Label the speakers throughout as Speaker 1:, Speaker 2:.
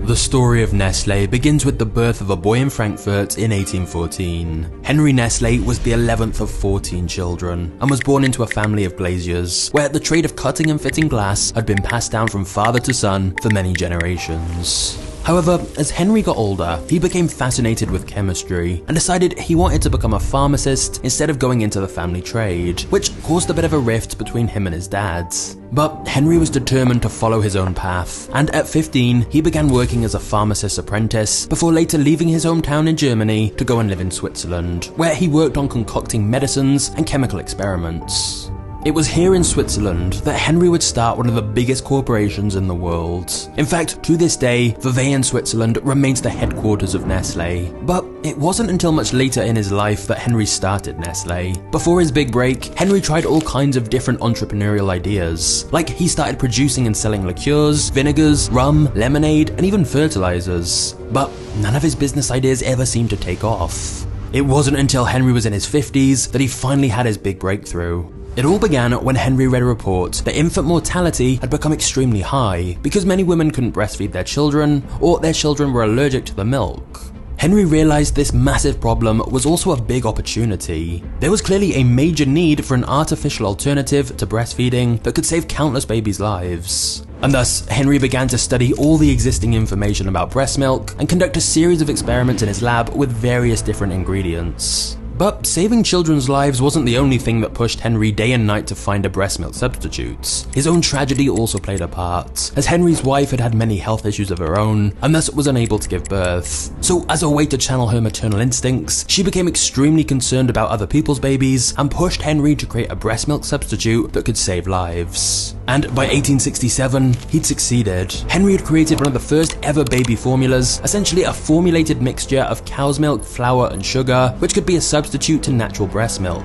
Speaker 1: The story of Nestle begins with the birth of a boy in Frankfurt in 1814. Henry Nestle was the 11th of 14 children and was born into a family of glaziers, where the trade of cutting and fitting glass had been passed down from father to son for many generations. However, as Henry got older, he became fascinated with chemistry and decided he wanted to become a pharmacist instead of going into the family trade, which caused a bit of a rift between him and his dad. But Henry was determined to follow his own path, and at 15, he began working as a pharmacist's apprentice before later leaving his hometown in Germany to go and live in Switzerland, where he worked on concocting medicines and chemical experiments. It was here in Switzerland that Henry would start one of the biggest corporations in the world. In fact, to this day, Vevey in Switzerland remains the headquarters of Nestle. But it wasn't until much later in his life that Henry started Nestle. Before his big break, Henry tried all kinds of different entrepreneurial ideas. Like he started producing and selling liqueurs, vinegars, rum, lemonade, and even fertilizers. But none of his business ideas ever seemed to take off. It wasn't until Henry was in his 50s that he finally had his big breakthrough. It all began when Henry read a report that infant mortality had become extremely high because many women couldn't breastfeed their children, or their children were allergic to the milk. Henry realized this massive problem was also a big opportunity. There was clearly a major need for an artificial alternative to breastfeeding that could save countless babies' lives. And thus, Henry began to study all the existing information about breast milk and conduct a series of experiments in his lab with various different ingredients. But saving children's lives wasn't the only thing that pushed Henry day and night to find a breast milk substitute. His own tragedy also played a part, as Henry's wife had many health issues of her own and thus was unable to give birth. So as a way to channel her maternal instincts, she became extremely concerned about other people's babies and pushed Henry to create a breast milk substitute that could save lives. And by 1867, he'd succeeded. Henry had created one of the first ever baby formulas, essentially a formulated mixture of cow's milk, flour, and sugar, which could be a substitute to natural breast milk.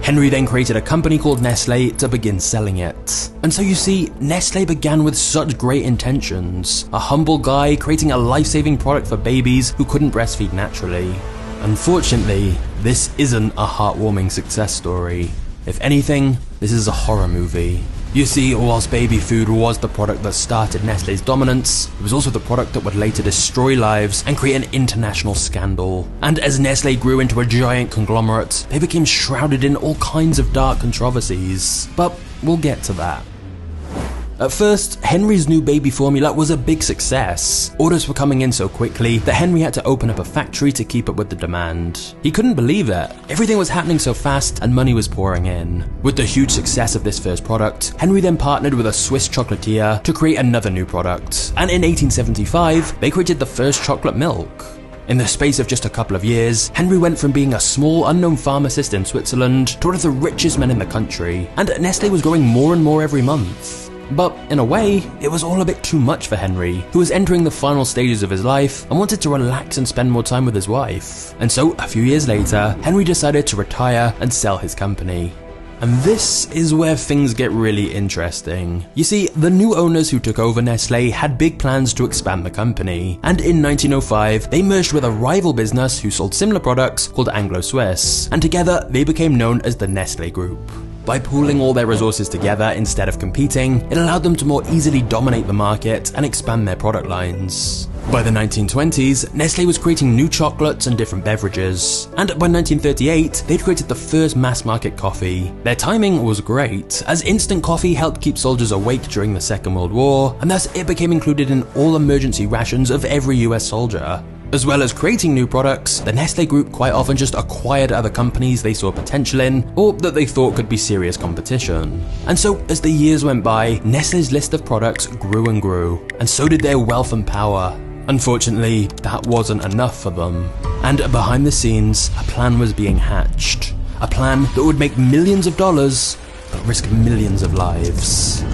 Speaker 1: Henry then created a company called Nestle to begin selling it. And so you see, Nestle began with such great intentions. A humble guy creating a life-saving product for babies who couldn't breastfeed naturally. Unfortunately, this isn't a heartwarming success story. If anything, this is a horror movie. You see, whilst baby food was the product that started Nestle's dominance, it was also the product that would later destroy lives and create an international scandal. And as Nestle grew into a giant conglomerate, they became shrouded in all kinds of dark controversies. But we'll get to that. At first, Henry's new baby formula was a big success. Orders were coming in so quickly that Henry had to open up a factory to keep up with the demand. He couldn't believe it. Everything was happening so fast and money was pouring in. With the huge success of this first product, Henry then partnered with a Swiss chocolatier to create another new product. And in 1875, they created the first chocolate milk. In the space of just a couple of years, Henry went from being a small, unknown pharmacist in Switzerland to one of the richest men in the country, and Nestle was growing more and more every month. But in a way, it was all a bit too much for Henry, who was entering the final stages of his life and wanted to relax and spend more time with his wife. And so, a few years later, Henry decided to retire and sell his company. And this is where things get really interesting. You see, the new owners who took over Nestle had big plans to expand the company, and in 1905, they merged with a rival business who sold similar products called Anglo-Swiss, and together they became known as the Nestle Group. By pooling all their resources together instead of competing, it allowed them to more easily dominate the market and expand their product lines. By the 1920s, Nestle was creating new chocolates and different beverages, and by 1938, they'd created the first mass-market coffee. Their timing was great, as instant coffee helped keep soldiers awake during the Second World War, and thus it became included in all emergency rations of every US soldier. As well as creating new products, the Nestle Group quite often just acquired other companies they saw potential in, or that they thought could be serious competition. And so, as the years went by, Nestle's list of products grew and grew, and so did their wealth and power. Unfortunately, that wasn't enough for them. And behind the scenes, a plan was being hatched. A plan that would make millions of dollars, but risk millions of lives.